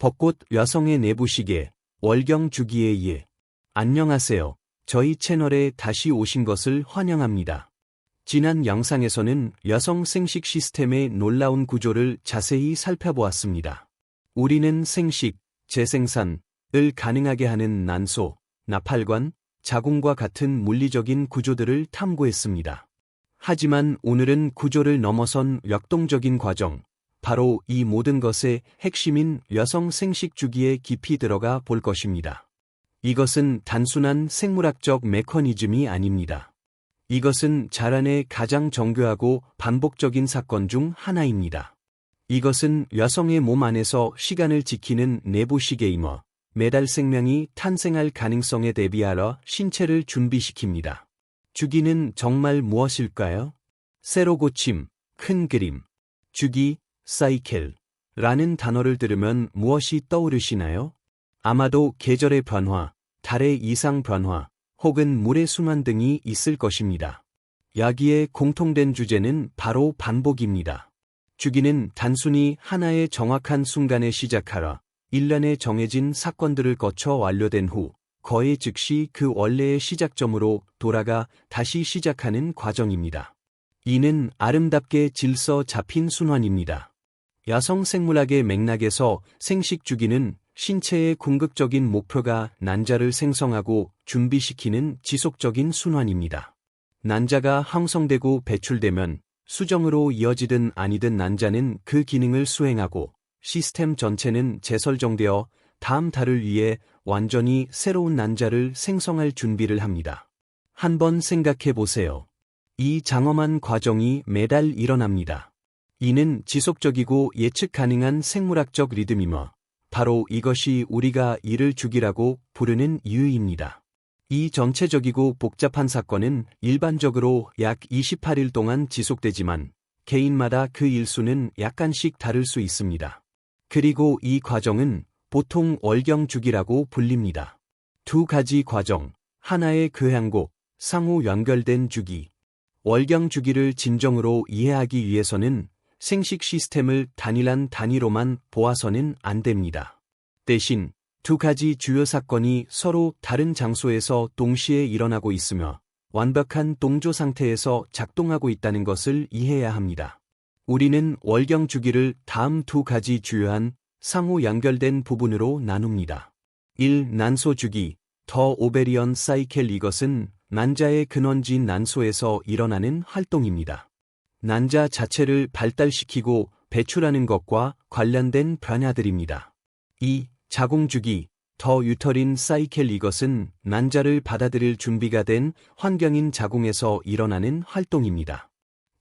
벚꽃 여성의 내부 시계, 월경 주기에 의해. 안녕하세요. 저희 채널에 다시 오신 것을 환영합니다. 지난 영상에서는 여성 생식 시스템의 놀라운 구조를 자세히 살펴보았습니다. 우리는 생식, 재생산을 가능하게 하는 난소, 나팔관, 자궁과 같은 물리적인 구조들을 탐구했습니다. 하지만 오늘은 구조를 넘어선 역동적인 과정, 바로 이 모든 것의 핵심인 여성 생식 주기에 깊이 들어가 볼 것입니다. 이것은 단순한 생물학적 메커니즘이 아닙니다. 이것은 자란의 가장 정교하고 반복적인 사건 중 하나입니다. 이것은 여성의 몸 안에서 시간을 지키는 내부 시계이며 매달 생명이 탄생할 가능성에 대비하여 신체를 준비시킵니다. 주기는 정말 무엇일까요? 세로 고침, 큰 그림, 주기, 사이클라는 단어를 들으면 무엇이 떠오르시나요? 아마도 계절의 변화, 달의 이상 변화, 혹은 물의 순환 등이 있을 것입니다. 여기에 공통된 주제는 바로 반복입니다. 주기는 단순히 하나의 정확한 순간에 시작하여 일련의 정해진 사건들을 거쳐 완료된 후 거의 즉시 그 원래의 시작점으로 돌아가 다시 시작하는 과정입니다. 이는 아름답게 질서 잡힌 순환입니다. 여성 생물학의 맥락에서 생식 주기는 신체의 궁극적인 목표가 난자를 생성하고 준비시키는 지속적인 순환입니다. 난자가 형성되고 배출되면 수정으로 이어지든 아니든 난자는 그 기능을 수행하고 시스템 전체는 재설정되어 다음 달을 위해 완전히 새로운 난자를 생성할 준비를 합니다. 한번 생각해 보세요. 이 장엄한 과정이 매달 일어납니다. 이는 지속적이고 예측 가능한 생물학적 리듬이며 바로 이것이 우리가 이를 주기라고 부르는 이유입니다. 이 전체적이고 복잡한 사건은 일반적으로 약 28일 동안 지속되지만 개인마다 그 일수는 약간씩 다를 수 있습니다. 그리고 이 과정은 보통 월경 주기라고 불립니다. 두 가지 과정, 하나의 교향곡, 상호 연결된 주기. 월경 주기를 진정으로 이해하기 위해서는 생식 시스템을 단일한 단위로만 보아서는 안 됩니다. 대신 두 가지 주요 사건이 서로 다른 장소에서 동시에 일어나고 있으며 완벽한 동조 상태에서 작동하고 있다는 것을 이해해야 합니다. 우리는 월경 주기를 다음 두 가지 주요한 상호 연결된 부분으로 나눕니다. 1. 난소 주기, 더 오베리언 사이클. 이것은 난자의 근원지인 난소에서 일어나는 활동입니다. 난자 자체를 발달시키고 배출하는 것과 관련된 변화들입니다. 2. 자궁 주기, 더 유터린 사이클. 이것은 난자를 받아들일 준비가 된 환경인 자궁에서 일어나는 활동입니다.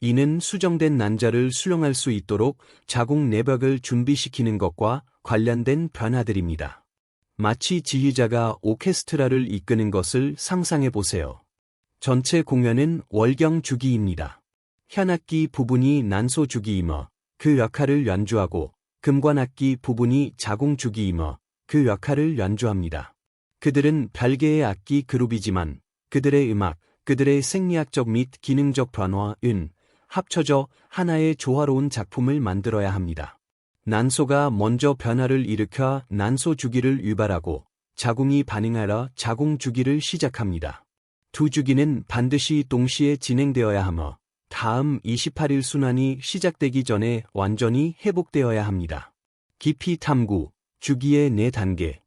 이는 수정된 난자를 수용할 수 있도록 자궁 내벽을 준비시키는 것과 관련된 변화들입니다. 마치 지휘자가 오케스트라를 이끄는 것을 상상해 보세요. 전체 공연은 월경 주기입니다. 현악기 부분이 난소 주기이며 그 역할을 연주하고 금관악기 부분이 자궁 주기이며 그 역할을 연주합니다. 그들은 별개의 악기 그룹이지만 그들의 음악, 그들의 생리학적 및 기능적 변화은 합쳐져 하나의 조화로운 작품을 만들어야 합니다. 난소가 먼저 변화를 일으켜 난소 주기를 유발하고 자궁이 반응하여 자궁 주기를 시작합니다. 두 주기는 반드시 동시에 진행되어야 하며 다음 28일 순환이 시작되기 전에 완전히 회복되어야 합니다. 깊이 탐구, 주기의 4단계.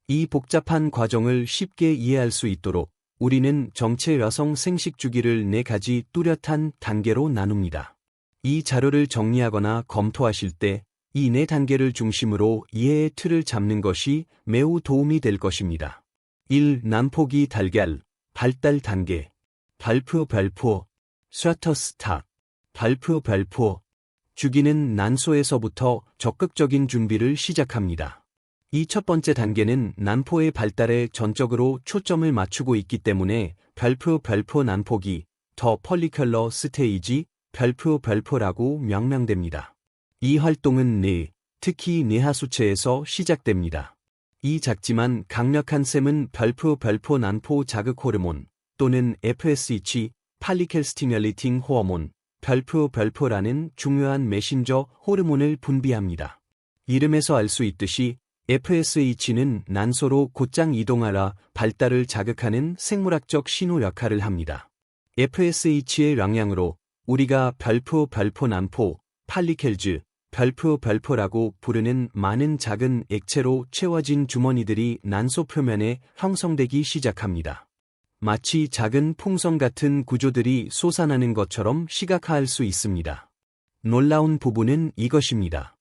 이 복잡한 과정을 쉽게 이해할 수 있도록 우리는 정체 여성 생식 주기를 4가지 뚜렷한 단계로 나눕니다. 이 자료를 정리하거나 검토하실 때 이 4단계를 중심으로 이해의 틀을 잡는 것이 매우 도움이 될 것입니다. 1. 난포기 달걀, 발달 단계. 발표, 셔터스탑, 발표. 주기는 난소에서부터 적극적인 준비를 시작합니다. 이 첫 번째 단계는 난포의 발달에 전적으로 초점을 맞추고 있기 때문에 발표 난포기, 더 펄리큘러 스테이지, 발표라고 명명됩니다. 이 활동은 특히 뇌하수체에서 시작됩니다. 이 작지만 강력한 셈은 발표 난포 자극 호르몬 또는 FSH, 팔리켈 스티뮬레이팅 호르몬, 발표라는 중요한 메신저 호르몬을 분비합니다. 이름에서 알 수 있듯이 FSH는 난소로 곧장 이동하라 발달을 자극하는 생물학적 신호 역할을 합니다. FSH의 영향으로 우리가 별표 난포, 팔리켈즈, 별표라고 부르는 많은 작은 액체로 채워진 주머니들이 난소 표면에 형성되기 시작합니다. 마치 작은 풍선 같은 구조들이 솟아나는 것처럼 시각화할 수 있습니다. 놀라운 부분은 이것입니다.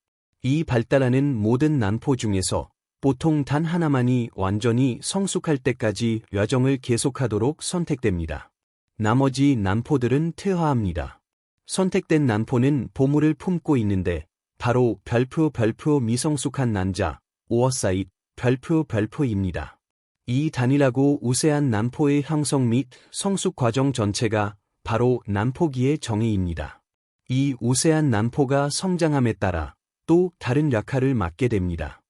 이 발달하는 모든 난포 중에서 보통 단 하나만이 완전히 성숙할 때까지 여정을 계속하도록 선택됩니다. 나머지 난포들은 퇴화합니다. 선택된 난포는 보물을 품고 있는데 바로 별표 미성숙한 난자, 오어사잇, 별표입니다. 이 단일하고 우세한 난포의 형성 및 성숙 과정 전체가 바로 난포기의 정의입니다. 이 우세한 난포가 성장함에 따라 또 다른 역할을 맡게 됩니다.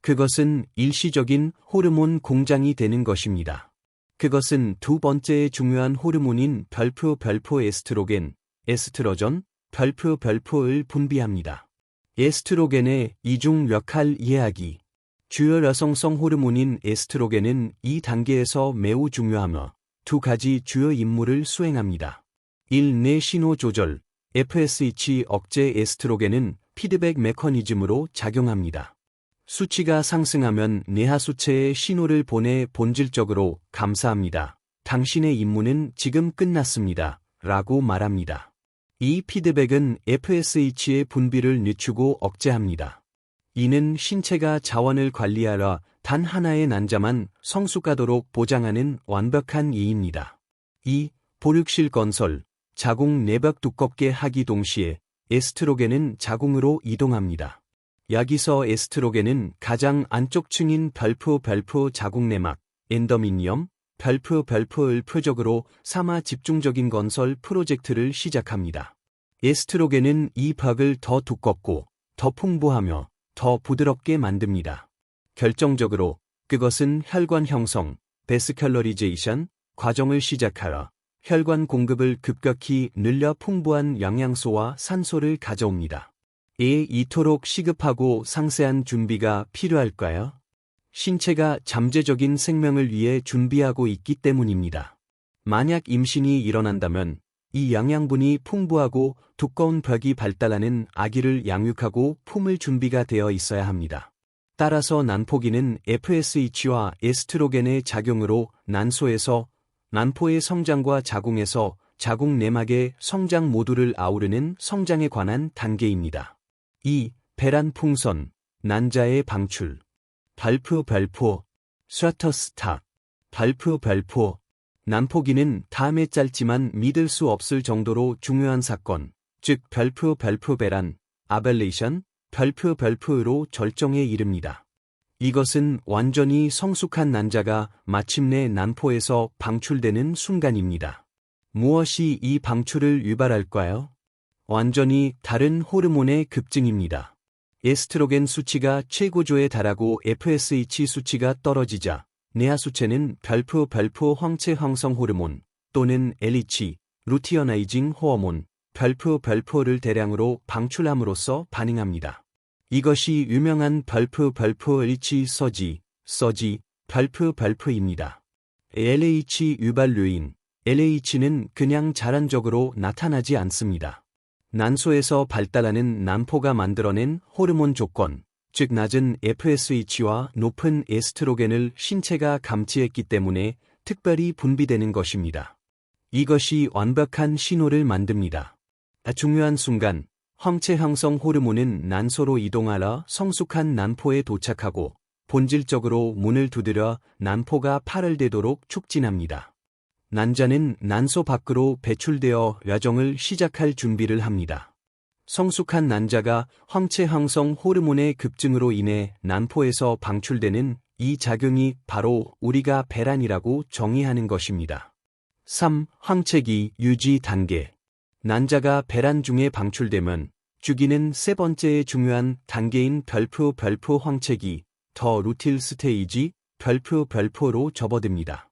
그것은 일시적인 호르몬 공장이 되는 것입니다. 그것은 두 번째의 중요한 호르몬인 별표 에스트로겐, 에스트로전, 별표를 분비합니다. 에스트로겐의 이중 역할 이해하기. 주요 여성성 호르몬인 에스트로겐은 이 단계에서 매우 중요하며 두 가지 주요 임무를 수행합니다. 1. 내 신호 조절, FSH 억제. 에스트로겐은 피드백 메커니즘으로 작용합니다. 수치가 상승하면 뇌하수체에 신호를 보내 본질적으로 감사합니다. 당신의 임무는 지금 끝났습니다. 라고 말합니다. 이 피드백은 FSH의 분비를 늦추고 억제합니다. 이는 신체가 자원을 관리하라 단 하나의 난자만 성숙하도록 보장하는 완벽한 예입니다. 2. 보육실 건설, 자궁 내벽 두껍게 하기 동시에 에스트로겐은 자궁으로 이동합니다. 여기서 에스트로겐은 가장 안쪽 층인 별표 자궁내막, 엔더미니엄, 별표을 표적으로 삼아 집중적인 건설 프로젝트를 시작합니다. 에스트로겐은 이 벽을 더 두껍고 더 풍부하며 더 부드럽게 만듭니다. 결정적으로 그것은 혈관 형성, 베스컬러리제이션 과정을 시작하라 혈관 공급을 급격히 늘려 풍부한 영양소와 산소를 가져옵니다. 이토록 시급하고 상세한 준비가 필요할까요? 신체가 잠재적인 생명을 위해 준비하고 있기 때문입니다. 만약 임신이 일어난다면 이 영양분이 풍부하고 두꺼운 벽이 발달하는 아기를 양육하고 품을 준비가 되어 있어야 합니다. 따라서 난포기는 FSH와 에스트로겐의 작용으로 난소에서 난포의 성장과 자궁에서 자궁 내막의 성장 모두를 아우르는 성장에 관한 단계입니다. 2. 배란 풍선, 난자의 방출. 별표, 셔터스탑, 별표. 난포기는 다음에 짧지만 믿을 수 없을 정도로 중요한 사건, 즉 별표 배란, 아벨레이션, 별표로 절정에 이릅니다. 이것은 완전히 성숙한 난자가 마침내 난포에서 방출되는 순간입니다. 무엇이 이 방출을 유발할까요? 완전히 다른 호르몬의 급증입니다. 에스트로겐 수치가 최고조에 달하고 FSH 수치가 떨어지자 뇌하수체는 별표 황체 형성 호르몬 또는 LH, 루티어나이징 호르몬, 별표를 대량으로 방출함으로써 반응합니다. 이것이 유명한 별표 LH 서지, 별표입니다. LH 유발 요인, LH는 그냥 자란적으로 나타나지 않습니다. 난소에서 발달하는 난포가 만들어낸 호르몬 조건, 즉 낮은 FSH와 높은 에스트로겐을 신체가 감지했기 때문에 특별히 분비되는 것입니다. 이것이 완벽한 신호를 만듭니다. 중요한 순간, 황체 형성 호르몬은 난소로 이동하라 성숙한 난포에 도착하고 본질적으로 문을 두드려 난포가 파열되도록 촉진합니다. 난자는 난소 밖으로 배출되어 여정을 시작할 준비를 합니다. 성숙한 난자가 황체 형성 호르몬의 급증으로 인해 난포에서 방출되는 이 작용이 바로 우리가 배란이라고 정의하는 것입니다. 3. 황체기 유지 단계. 난자가 배란 중에 방출되면 주기는 세 번째의 중요한 단계인 별표 황체기, 더 루틸 스테이지, 별표로 접어듭니다.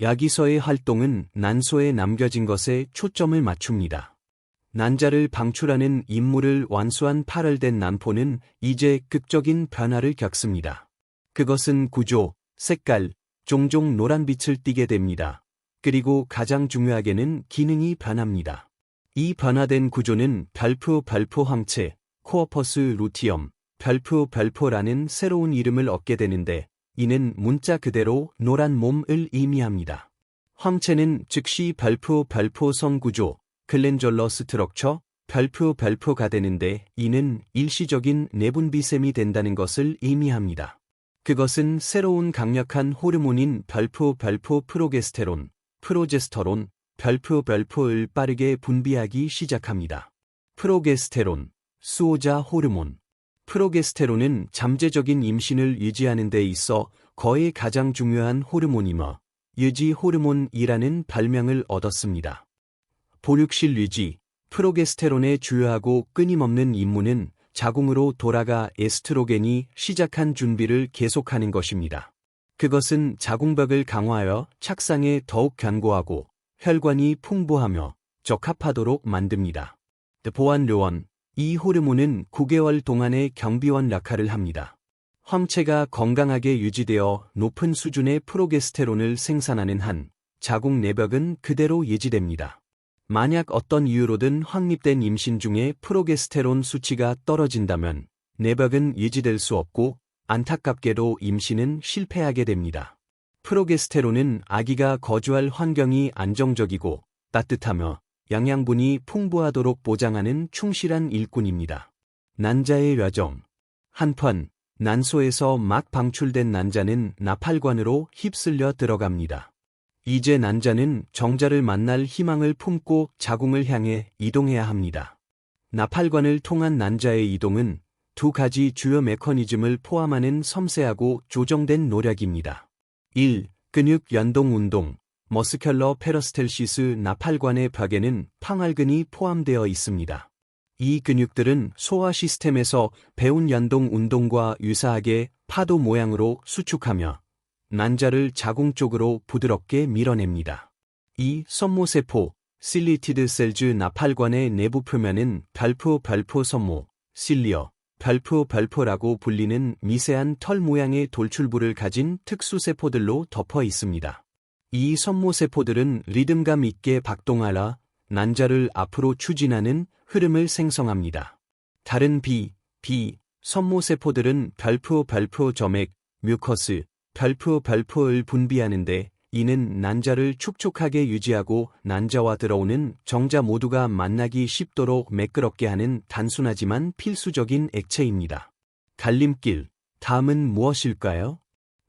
여기서의 활동은 난소에 남겨진 것에 초점을 맞춥니다. 난자를 방출하는 임무를 완수한 파열된 난포는 이제 극적인 변화를 겪습니다. 그것은 구조, 색깔, 종종 노란빛을 띠게 됩니다. 그리고 가장 중요하게는 기능이 변합니다. 이 변화된 구조는 발포 황체, 코어퍼스 루티엄, 발포라는 새로운 이름을 얻게 되는데, 이는 문자 그대로 노란 몸을 의미합니다. 황체는 즉시 발포성 구조, 글렌졸러 스트럭처, 발포가 되는데, 이는 일시적인 내분비샘이 된다는 것을 의미합니다. 그것은 새로운 강력한 호르몬인 발포 프로제스테론, 발포를 빠르게 분비하기 시작합니다. 프로게스테론, 수호자 호르몬. 프로게스테론은 잠재적인 임신을 유지하는 데 있어 거의 가장 중요한 호르몬이며 유지 호르몬이라는 별명을 얻었습니다. 보육실 유지, 프로게스테론의 주요하고 끊임없는 임무는 자궁으로 돌아가 에스트로겐이 시작한 준비를 계속하는 것입니다. 그것은 자궁벽을 강화하여 착상에 더욱 견고하고 혈관이 풍부하며 적합하도록 만듭니다. 보완요원, 이 호르몬은 9개월 동안의 경비원 역할을 합니다. 황체가 건강하게 유지되어 높은 수준의 프로게스테론을 생산하는 한 자궁 내벽은 그대로 유지됩니다. 만약 어떤 이유로든 확립된 임신 중에 프로게스테론 수치가 떨어진다면 내벽은 유지될 수 없고 안타깝게도 임신은 실패하게 됩니다. 프로게스테론은 아기가 거주할 환경이 안정적이고 따뜻하며 영양분이 풍부하도록 보장하는 충실한 일꾼입니다. 난자의 여정. 한편, 난소에서 막 방출된 난자는 나팔관으로 휩쓸려 들어갑니다. 이제 난자는 정자를 만날 희망을 품고 자궁을 향해 이동해야 합니다. 나팔관을 통한 난자의 이동은 두 가지 주요 메커니즘을 포함하는 섬세하고 조정된 노력입니다. 1. 근육 연동 운동, 머스큘러 페러스텔시스. 나팔관의 벽에는 평활근이 포함되어 있습니다. 이 근육들은 소화 시스템에서 배운 연동 운동과 유사하게 파도 모양으로 수축하며 난자를 자궁 쪽으로 부드럽게 밀어냅니다. 2. 섬모세포, 실리티드 셀즈. 나팔관의 내부 표면은 발포 섬모, 실리어, 발포라고 불리는 미세한 털 모양의 돌출부를 가진 특수세포들로 덮어 있습니다. 이 섬모세포들은 리듬감 있게 박동하라 난자를 앞으로 추진하는 흐름을 생성합니다. 다른 섬모세포들은 발포 점액, 뮤커스, 발포를 분비하는데 이는 난자를 촉촉하게 유지하고 난자와 들어오는 정자 모두가 만나기 쉽도록 매끄럽게 하는 단순하지만 필수적인 액체입니다. 갈림길, 다음은 무엇일까요?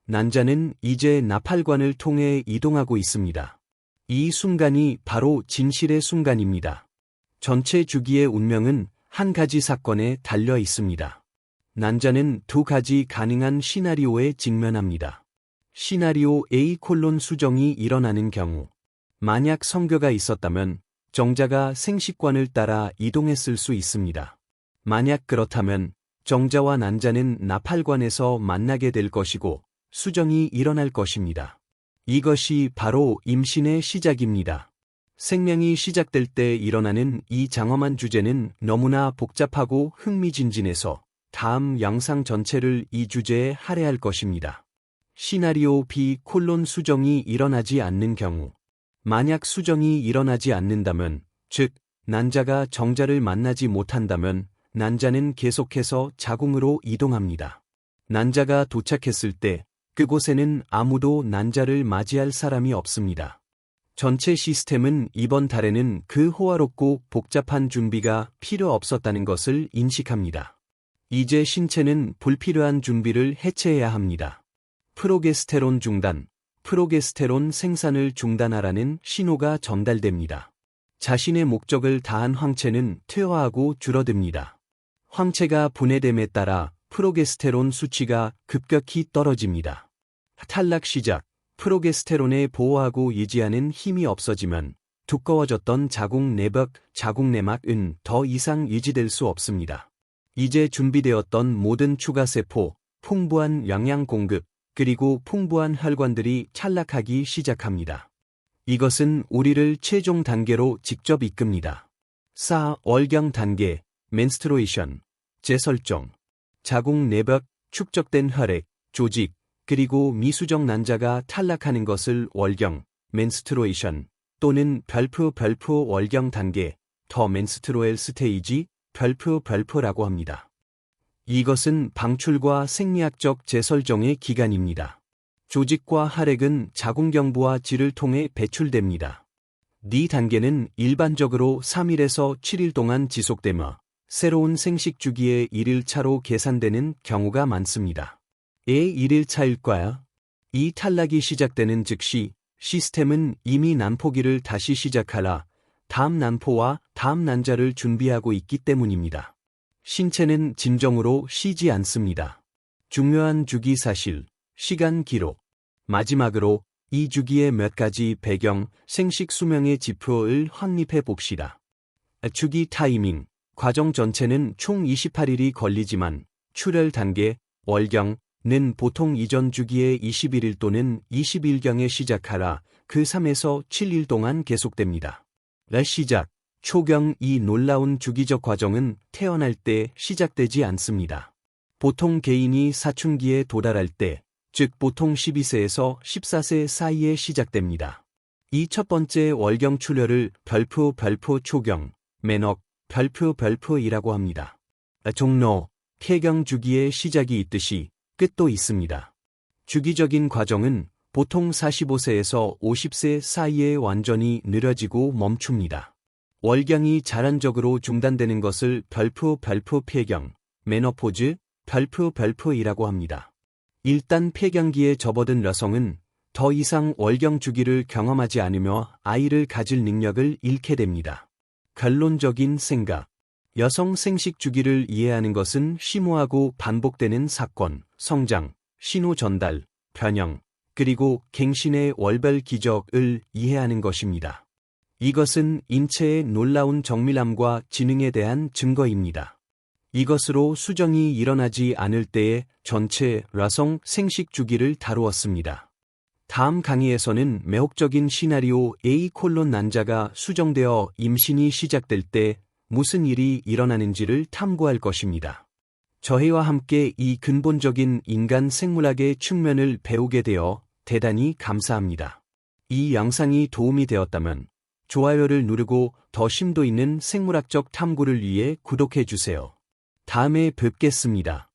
난자는 이제 나팔관을 통해 이동하고 있습니다. 이 순간이 바로 진실의 순간입니다. 전체 주기의 운명은 한 가지 사건에 달려 있습니다. 난자는 두 가지 가능한 시나리오에 직면합니다. 시나리오 A: 수정이 일어나는 경우. 만약 성교가 있었다면 정자가 생식관을 따라 이동했을 수 있습니다. 만약 그렇다면 정자와 난자는 나팔관에서 만나게 될 것이고 수정이 일어날 것입니다. 이것이 바로 임신의 시작입니다. 생명이 시작될 때 일어나는 이 장엄한 주제는 너무나 복잡하고 흥미진진해서 다음 영상 전체를 이 주제에 할애할 것입니다. 시나리오 B: 수정이 일어나지 않는 경우. 만약 수정이 일어나지 않는다면, 즉, 난자가 정자를 만나지 못한다면 난자는 계속해서 자궁으로 이동합니다. 난자가 도착했을 때 그곳에는 아무도 난자를 맞이할 사람이 없습니다. 전체 시스템은 이번 달에는 그 호화롭고 복잡한 준비가 필요 없었다는 것을 인식합니다. 이제 신체는 불필요한 준비를 해체해야 합니다. 프로게스테론 중단, 프로게스테론 생산을 중단하라는 신호가 전달됩니다. 자신의 목적을 다한 황체는 퇴화하고 줄어듭니다. 황체가 분해됨에 따라 프로게스테론 수치가 급격히 떨어집니다. 탈락 시작, 프로게스테론에 보호하고 유지하는 힘이 없어지면 두꺼워졌던 자궁 내벽, 자궁 내막은 더 이상 유지될 수 없습니다. 이제 준비되었던 모든 추가 세포, 풍부한 영양 공급, 그리고 풍부한 혈관들이 탈락하기 시작합니다. 이것은 우리를 최종 단계로 직접 이끕니다. 4. 월경 단계, menstruation, 재설정. 자궁 내벽, 축적된 혈액, 조직, 그리고 미수정 난자가 탈락하는 것을 월경, menstruation 또는 별표 월경 단계, 더 menstrual stage, 별표라고 합니다. 이것은 방출과 생리학적 재설정의 기간입니다. 조직과 혈액은 자궁경부와 질을 통해 배출됩니다. 이 단계는 일반적으로 3일에서 7일 동안 지속되며 새로운 생식 주기의 1일차로 계산되는 경우가 많습니다. 왜 1일차일까요? 이 탈락이 시작되는 즉시 시스템은 이미 난포기를 다시 시작하라 다음 난포와 다음 난자를 준비하고 있기 때문입니다. 신체는 진정으로 쉬지 않습니다. 중요한 주기 사실, 시간 기록. 마지막으로 이 주기의 몇 가지 배경, 생식 수명의 지표를 확립해 봅시다. 주기 타이밍, 과정 전체는 총 28일이 걸리지만 출혈 단계, 월경는 보통 이전 주기의 21일 또는 20일경에 시작하라 그 3에서 7일 동안 계속됩니다. 시작, 초경. 이 놀라운 주기적 과정은 태어날 때 시작되지 않습니다. 보통 개인이 사춘기에 도달할 때, 즉 보통 12세에서 14세 사이에 시작됩니다. 이 첫 번째 월경 출혈을 별표 초경, 맨억, 별표이라고 합니다. 종로, 폐경 주기의 시작이 있듯이 끝도 있습니다. 주기적인 과정은 보통 45세에서 50세 사이에 완전히 느려지고 멈춥니다. 월경이 자란적으로 중단되는 것을 별표 폐경, 메노포즈, 별표이라고 합니다. 일단 폐경기에 접어든 여성은 더 이상 월경 주기를 경험하지 않으며 아이를 가질 능력을 잃게 됩니다. 결론적인 생각. 여성 생식 주기를 이해하는 것은 심오하고 반복되는 사건, 성장, 신호 전달, 변형, 그리고 갱신의 월별 기적을 이해하는 것입니다. 이것은 인체의 놀라운 정밀함과 지능에 대한 증거입니다. 이것으로 수정이 일어나지 않을 때의 전체 여성 생식 주기를 다루었습니다. 다음 강의에서는 매혹적인 시나리오 A: 난자가 수정되어 임신이 시작될 때 무슨 일이 일어나는지를 탐구할 것입니다. 저희와 함께 이 근본적인 인간 생물학의 측면을 배우게 되어 대단히 감사합니다. 이 영상이 도움이 되었다면 좋아요를 누르고 더 심도 있는 생물학적 탐구를 위해 구독해 주세요. 다음에 뵙겠습니다.